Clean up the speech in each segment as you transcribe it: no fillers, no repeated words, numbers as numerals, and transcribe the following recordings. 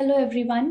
Hello everyone.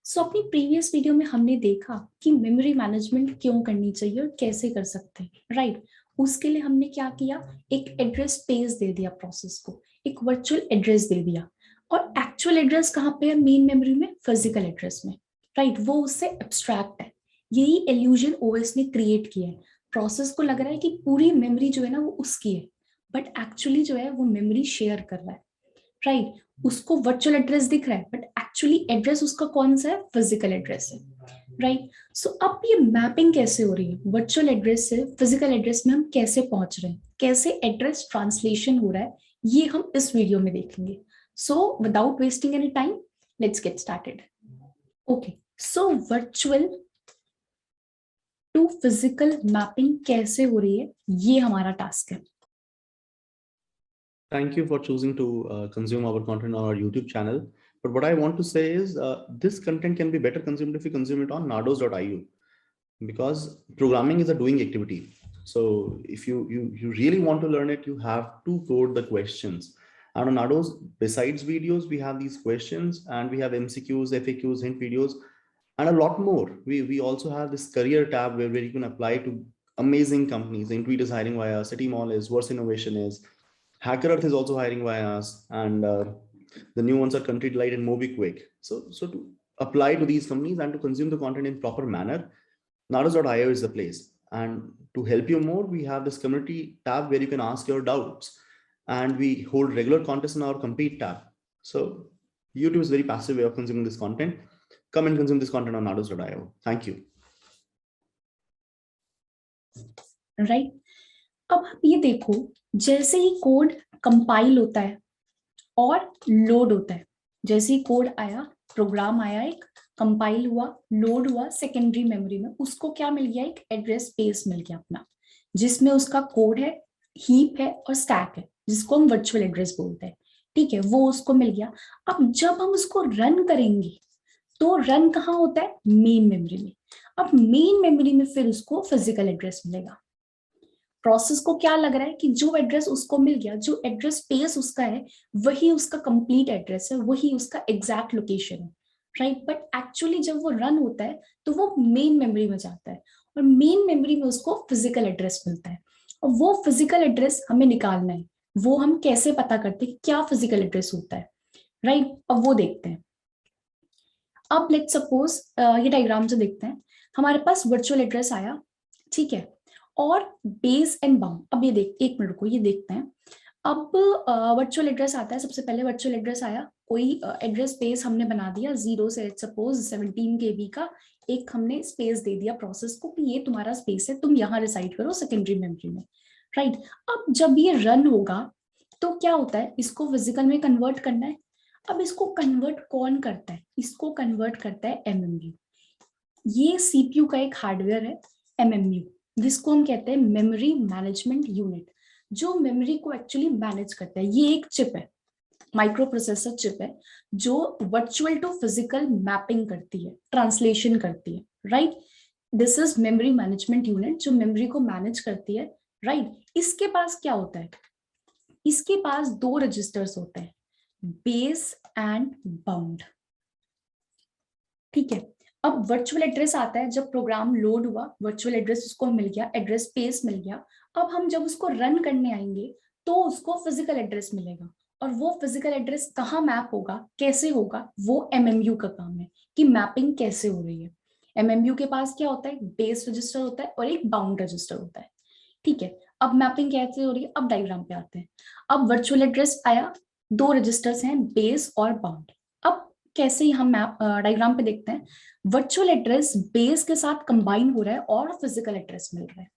अपनी previous video में हमने देखा कि मेमोरी मैनेजमेंट क्यों करनी चाहिए और कैसे कर सकते हैं, राइट। उसके लिए हमने क्या किया, एक एड्रेस स्पेस दे दिया प्रोसेस को, एक वर्चुअल एड्रेस दे दिया। और एक्चुअल एड्रेस कहाँ पे है, मेन मेमोरी में, फिजिकल एड्रेस में, राइट। वो उससे एब्स्ट्रैक्ट है। यही इल्यूजन ओएस ने क्रिएट किया है। प्रोसेस को लग रहा है कि पूरी मेमोरी जो है ना वो उसकी है, बट एक्चुअली जो है वो मेमोरी शेयर कर रहा है, राइट। उसको वर्चुअल एड्रेस दिख रहा है बट एक्चुअली एड्रेस उसका कौन सा है, फिजिकल एड्रेस है, राइट। अब ये मैपिंग कैसे हो रही है, वर्चुअल एड्रेस से फिजिकल एड्रेस में हम कैसे पहुंच रहे हैं, कैसे एड्रेस ट्रांसलेशन हो रहा है, ये हम इस वीडियो में देखेंगे। Without wasting any time, let's get started. Okay, virtual to physical mapping कैसे हो रही है, ये हमारा टास्क है। Thank you for choosing to consume our content on our YouTube channel. But what I want to say is this content can be better consumed if you consume it on nardos.io, because programming is a doing activity. So if you really want to learn it, you have to code the questions. And on Nardos, besides videos, we have these questions and we have MCQs, FAQs, hint videos, and a lot more. We also have this career tab where you can apply to amazing companies. Intuit is hiring via us, City Mall is, Verse Innovation is, Hacker Earth is also hiring via us, and the new ones are Country Delight and MobiQuick. So to apply to these companies and to consume the content in proper manner, Nardos.io is the place. And to help you more, we have this community tab where you can ask your doubts, and we hold regular contests in our compete tab. So YouTube is a very passive way of consuming this content. Come and consume this content on Nardos.io. Thank you. Right. अब आप ये देखो, जैसे ही code compile होता है और load होता है, जैसे ही कोड आया, प्रोग्राम आया, एक कंपाइल हुआ, लोड हुआ सेकेंडरी मेमोरी में, उसको क्या मिल गया, एक एड्रेस स्पेस मिल गया अपना, जिसमें उसका कोड है, हीप है और स्टैक है, जिसको हम वर्चुअल एड्रेस बोलते हैं, ठीक है। वो उसको मिल गया। अब जब हम उसको रन करेंगे तो रन कहाँ होता है, मेन मेमोरी में। अब मेन मेमोरी में फिर उसको फिजिकल एड्रेस मिलेगा। प्रोसेस को क्या लग रहा है कि जो एड्रेस उसको मिल गया, जो एड्रेस स्पेस उसका है, वही उसका कंप्लीट एड्रेस है, वही उसका एग्जैक्ट लोकेशन है, राइट। बट एक्चुअली जब वो रन होता है तो वो मेन मेमोरी में जाता है, और मेन मेमोरी में उसको फिजिकल एड्रेस मिलता है। और वो फिजिकल एड्रेस हमें निकालना है। वो हम कैसे पता करते हैं क्या फिजिकल एड्रेस होता है, राइट। अब वो देखते हैं। अब लेट्स सपोज ये डायग्राम से देखते हैं। हमारे पास वर्चुअल एड्रेस आया, ठीक है, और बेस एंड बाउंड। अब ये देख, एक मिनट को ये देखते हैं। अब वर्चुअल एड्रेस आता है, सबसे पहले वर्चुअल एड्रेस आया, कोई एड्रेस स्पेस हमने बना दिया 0 से सपोज 17 KB का, एक हमने स्पेस दे दिया प्रोसेस को कि ये तुम्हारा स्पेस है, तुम यहाँ रिसाइड करो सेकेंडरी मेमोरी में, राइट। अब जब ये रन होगा तो क्या होता है, इसको फिजिकल में कन्वर्ट करना है। अब इसको कन्वर्ट कौन करता है, इसको कन्वर्ट करता है MMU। ये CPU का एक हार्डवेयर है MMU, जिसको हम कहते हैं मेमोरी मैनेजमेंट यूनिट, जो मेमोरी को एक्चुअली मैनेज करता है। ये एक चिप है, माइक्रो प्रोसेसर चिप है, जो वर्चुअल टू फिजिकल मैपिंग करती है, ट्रांसलेशन करती है, right. This is memory management unit, जो मेमोरी को मैनेज करती है, राइट। इसके पास क्या होता है, इसके पास 2 रजिस्टर्स होते हैं, बेस एंड बाउंड, ठीक है। अब वर्चुअल एड्रेस आता है, जब प्रोग्राम लोड हुआ, वर्चुअल एड्रेस उसको मिल गया, एड्रेस स्पेस मिल गया। अब हम जब उसको रन करने आएंगे तो उसको फिजिकल एड्रेस मिलेगा, और वो फिजिकल एड्रेस कहाँ मैप होगा, कैसे होगा, वो MMU का काम है कि मैपिंग कैसे हो रही है। MMU के पास क्या होता है, बेस रजिस्टर होता है और एक बाउंड रजिस्टर होता है, ठीक है। अब मैपिंग कैसे हो रही है, अब डायग्राम पे आते हैं। अब वर्चुअल एड्रेस आया, 2 रजिस्टर्स हैं, बेस और बाउंड। अब कैसे हम मैप डायग्राम पे देखते हैं, वर्चुअल एड्रेस बेस के साथ कंबाइन हो रहा है और फिजिकल एड्रेस मिल रहा है।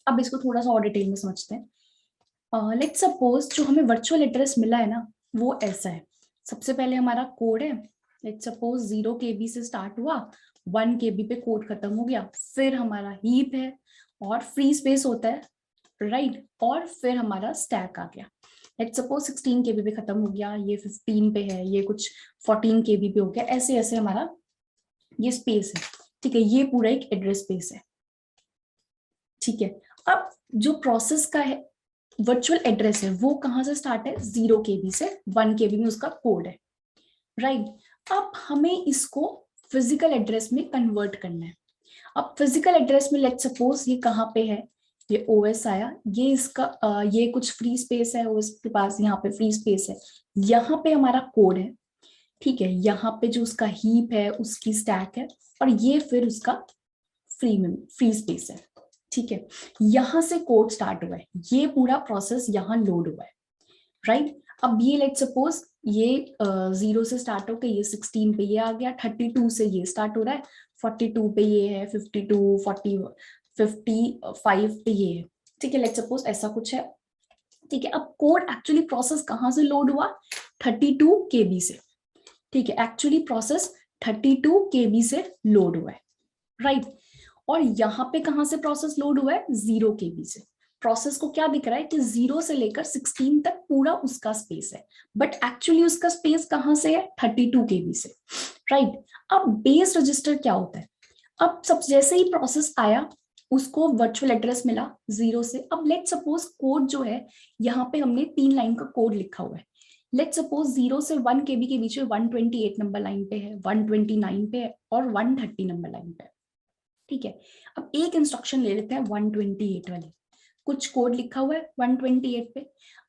अब इसको थोड़ा सा और डिटेल में समझते हैं। लेट्स सपोज जो हमें वर्चुअल एड्रेस मिला है ना, वो ऐसा है। सबसे पहले हमारा कोड है, लेट्स सपोज 0 KB से स्टार्ट हुआ, 1 KB पे कोड खत्म हो गया, फिर हमारा हीप है और फ्री स्पेस होता है, राइट, और फिर हमारा स्टैक आ गया। लेट्स सपोज 16 KB पे खत्म हो गया, ये 15 पे है, ये कुछ 14 KB पे हो गया, ऐसे ऐसे हमारा ये स्पेस है, ठीक है। ये पूरा एक एड्रेस स्पेस है, ठीक है। अब जो प्रोसेस का है वर्चुअल एड्रेस है, वो कहां से स्टार्ट है, 0 KB से 1 KB में उसका कोड है, राइट। अब हमें इसको फिजिकल एड्रेस में कन्वर्ट करना है। अब फिजिकल एड्रेस में लेट्स सपोज ये कहाँ पे है, ये ओएस आया, ये इसका ये कुछ फ्री स्पेस है ओएस के पास, यहाँ पे फ्री स्पेस है, यहाँ पे हमारा कोड है, ठीक है, यहाँ पे जो उसका हीप है उसकी स्टैक है, और ये फिर उसका फ्री स्पेस है, ठीक है। यहां से कोड स्टार्ट हुआ है, ये पूरा प्रोसेस यहाँ लोड हुआ है, राइट। अब ये लेट्स सपोज ये 0 से स्टार्ट होकर ये 16 पे ये आ गया, 32 से ये स्टार्ट हो रहा है, 42 पे ये है, 52 40 55 पे ये है, ठीक है, लेट्स सपोज ऐसा कुछ है, ठीक है। अब कोड एक्चुअली प्रोसेस कहां से लोड हुआ, 32 KB से, ठीक है, एक्चुअली प्रोसेस 32 KB से लोड हुआ है, राइट। और यहाँ पे कहां से प्रोसेस लोड हुआ है, 0 KB से। प्रोसेस को क्या दिख रहा है कि 0 से लेकर 16 तक पूरा उसका स्पेस है, बट एक्चुअली उसका स्पेस कहां से है, 32 KB से, राइट। अब बेस रजिस्टर क्या होता है, अब सब जैसे ही प्रोसेस आया उसको वर्चुअल एड्रेस मिला 0 से। अब लेट सपोज कोड जो है, यहाँ पे हमने 3 लाइन का कोड लिखा हुआ है, लेट सपोज 0 से 1 KB के बीच में 128 नंबर लाइन पे है, 129 पे है और 130 नंबर लाइन पे है, ठीक है। अब एक इंस्ट्रक्शन ले लेते हैं 128 वाली, कुछ कोड लिखा हुआ है 128 पे।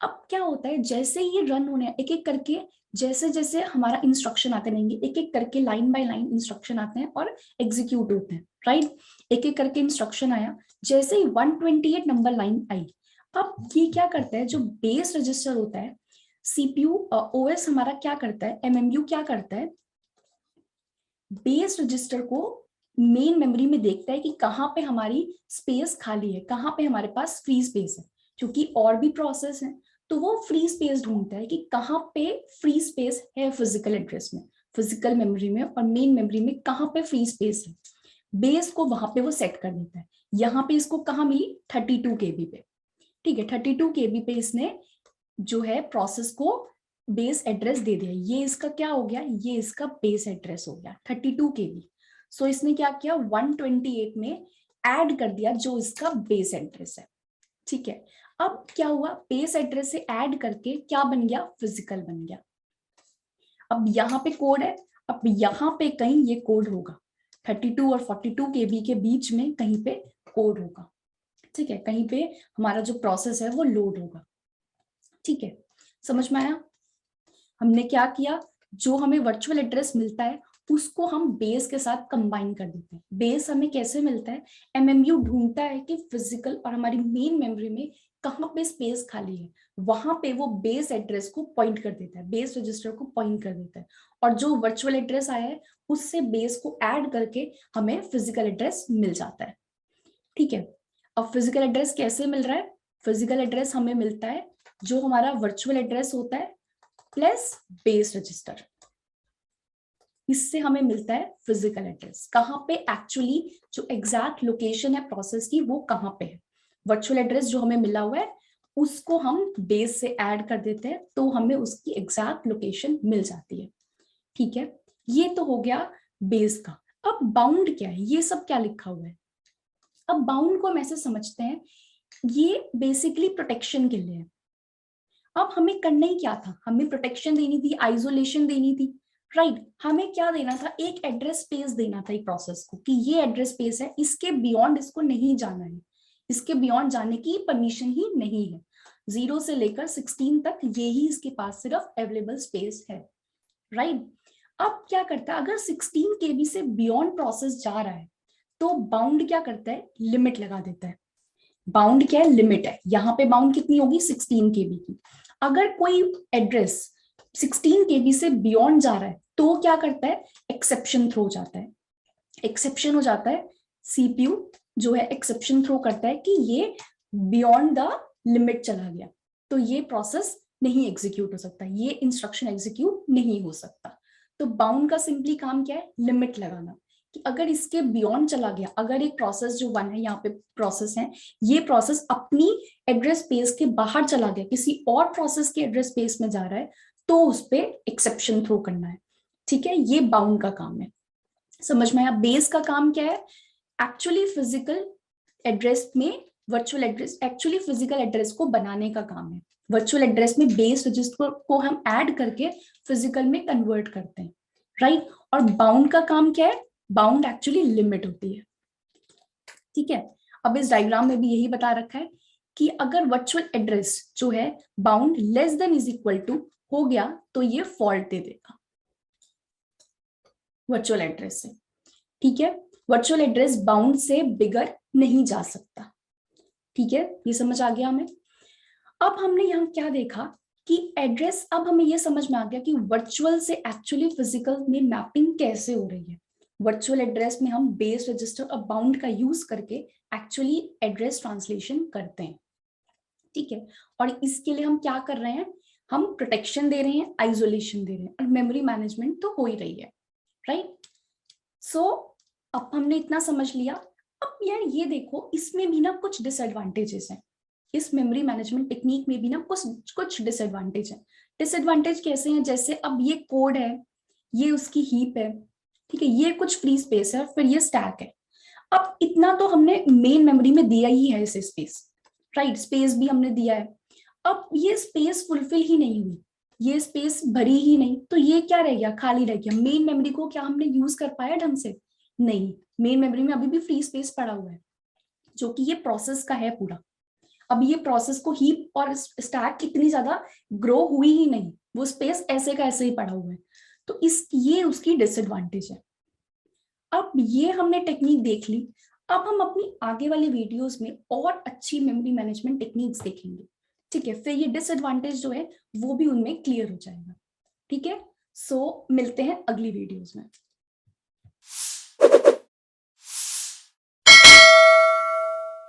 अब क्या होता है, जैसे ही ये रन होने एक एक करके, जैसे जैसे हमारा इंस्ट्रक्शन आते रहेंगे, एक एक करके लाइन बाय लाइन इंस्ट्रक्शन आते हैं और एग्जीक्यूट होते हैं, राइट। एक एक करके इंस्ट्रक्शन आया, जैसे ही 128 नंबर लाइन आई, अब ये क्या करता है, जो बेस रजिस्टर होता है, सीपीयू ओएस हमारा क्या करता है, एमएमयू क्या करता है, बेस रजिस्टर को मेन मेमोरी में देखता है कि कहाँ पे हमारी स्पेस खाली है, कहाँ पे हमारे पास फ्री स्पेस है, क्योंकि और भी प्रोसेस है, तो वो फ्री स्पेस ढूंढता है कि कहाँ पे फ्री स्पेस है फिजिकल एड्रेस में, फिजिकल मेमोरी में और मेन मेमोरी में कहाँ पे फ्री स्पेस है, बेस को वहां पे वो सेट कर देता है। यहाँ पे इसको कहाँ मिली, 32 KB पे, ठीक है, 32 KB पे इसने जो है प्रोसेस को बेस एड्रेस दे दिया, ये इसका क्या हो गया, ये इसका बेस एड्रेस हो गया 32 KB। सो इसने क्या किया, 128 में ऐड कर दिया जो इसका बेस एड्रेस है, ठीक है। अब क्या हुआ, बेस एड्रेस से ऐड करके क्या बन गया, फिजिकल बन गया। अब यहाँ पे कोड है, अब यहाँ पे कहीं ये कोड होगा, 32 और 42 KB के बीच में कहीं पे कोड होगा, ठीक है, कहीं पे हमारा जो प्रोसेस है वो लोड होगा, ठीक है। समझ में आया, हमने क्या किया, जो हमें वर्चुअल एड्रेस मिलता है उसको हम बेस के साथ कंबाइन कर देते हैं। बेस हमें कैसे मिलता है, एमएमयू ढूंढता है कि फिजिकल और हमारी मेन मेमोरी में कहाँ पे स्पेस खाली है, वहां पे वो बेस एड्रेस को पॉइंट कर देता है, बेस रजिस्टर को पॉइंट कर देता है, और जो वर्चुअल एड्रेस आया है उससे बेस को ऐड करके हमें फिजिकल एड्रेस मिल जाता है, ठीक है। अब फिजिकल एड्रेस कैसे मिल रहा है, फिजिकल एड्रेस हमें मिलता है जो हमारा वर्चुअल एड्रेस होता है प्लस बेस रजिस्टर, इससे हमें मिलता है फिजिकल एड्रेस, कहाँ पे एक्चुअली जो एग्जैक्ट लोकेशन है प्रोसेस की वो कहाँ पे है। वर्चुअल एड्रेस जो हमें मिला हुआ है उसको हम बेस से ऐड कर देते हैं तो हमें उसकी एग्जैक्ट लोकेशन मिल जाती है, ठीक है। ये तो हो गया बेस का। अब बाउंड क्या है, ये सब क्या लिखा हुआ है, अब बाउंड को हम ऐसे समझते हैं, ये बेसिकली प्रोटेक्शन के लिए है। अब हमें करना ही क्या था, हमें प्रोटेक्शन देनी थी, आइसोलेशन देनी थी, राइट। हमें क्या देना था, एक एड्रेस स्पेस देना था एक प्रोसेस को कि ये एड्रेस स्पेस है, इसके बियॉन्ड इसको नहीं जाना है, इसके बियॉन्ड जाने की परमिशन ही नहीं है, 0 से लेकर 16 तक ये ही इसके पास सिर्फ अवेलेबल स्पेस है, राइट। अब क्या करता है, अगर 16 KB से बियॉन्ड प्रोसेस जा रहा है तो बाउंड क्या करता है, लिमिट लगा देता है। बाउंड क्या है, लिमिट है, यहाँ पे बाउंड कितनी होगी, 16 KB की। अगर कोई एड्रेस 16 KB से बियॉन्ड जा रहा है तो क्या करता है, एक्सेप्शन थ्रो जाता है, एक्सेप्शन हो जाता है, सीपीयू जो है एक्सेप्शन थ्रो करता है कि ये बियॉन्ड द लिमिट चला गया, तो ये प्रोसेस नहीं एग्जीक्यूट हो सकता, ये इंस्ट्रक्शन एग्जीक्यूट नहीं हो सकता। तो बाउंड का सिंपली काम क्या है, लिमिट लगाना, कि अगर इसके बियॉन्ड चला गया, अगर एक प्रोसेस जो 1 है, यहाँ पे प्रोसेस है, ये प्रोसेस अपनी एड्रेस स्पेस के बाहर चला गया, किसी और प्रोसेस के एड्रेस स्पेस में जा रहा है, तो उस पर एक्सेप्शन थ्रो करना है, ठीक है। ये बाउंड का काम है, समझ में आया। बेस का काम क्या है, एक्चुअली फिजिकल एड्रेस में virtual address, actually physical address को बनाने का काम है। वर्चुअल एड्रेस में बेस रजिस्टर को हम ऐड करके फिजिकल में कन्वर्ट करते हैं, राइट। और बाउंड का काम क्या है, बाउंड एक्चुअली लिमिट होती है, ठीक है। अब इस डायग्राम में भी यही बता रखा है कि अगर वर्चुअल एड्रेस जो है bound less than is equal to हो गया तो ये फॉल्ट दे देगा वर्चुअल एड्रेस से, ठीक है। वर्चुअल एड्रेस बाउंड से बिगर नहीं जा सकता, ठीक है, ये समझ आ गया हमें। अब हमने यहाँ क्या देखा कि एड्रेस, अब हमें ये समझ में आ गया कि वर्चुअल से एक्चुअली फिजिकल में मैपिंग कैसे हो रही है। वर्चुअल एड्रेस में हम बेस रजिस्टर और बाउंड का यूज करके एक्चुअली एड्रेस ट्रांसलेशन करते हैं, ठीक है। और इसके लिए हम क्या कर रहे हैं, हम प्रोटेक्शन दे रहे हैं, आइसोलेशन दे रहे हैं, और मेमोरी मैनेजमेंट तो हो ही रही है, राइट। सो अब हमने इतना समझ लिया। अब यार ये देखो, इसमें भी ना कुछ डिसएडवांटेजेस हैं, इस मेमोरी मैनेजमेंट टेक्निक में भी ना कुछ डिसएडवांटेज है। डिसएडवांटेज कैसे हैं, जैसे अब ये कोड है, ये उसकी हीप है, ठीक है, ये कुछ फ्री स्पेस है, फिर ये स्टैक है। अब इतना तो हमने मेन मेमोरी में दिया ही है इसे स्पेस, राइट, स्पेस भी हमने दिया है। अब ये स्पेस फुलफिल ही नहीं हुई, ये स्पेस भरी ही नहीं, तो ये क्या रह गया, खाली रह गया। मेन मेमोरी को क्या हमने यूज कर पाया ढंग से, नहीं। मेन मेमोरी में अभी भी फ्री स्पेस पड़ा हुआ है, जो कि ये प्रोसेस का है पूरा। अब ये प्रोसेस को हीप और स्टैक इतनी ज्यादा ग्रो हुई ही नहीं, वो स्पेस ऐसे का ऐसे ही पड़ा हुआ है, तो इस ये उसकी डिसएडवांटेज है। अब ये हमने टेक्निक देख ली, अब हम अपनी आगे वाली वीडियोस में और अच्छी मेमोरी मैनेजमेंट टेक्निक्स देखेंगे, ठीक है। फिर ये डिसएडवांटेज जो है वो भी उनमें क्लियर हो जाएगा, ठीक है। सो मिलते हैं अगली वीडियोस में।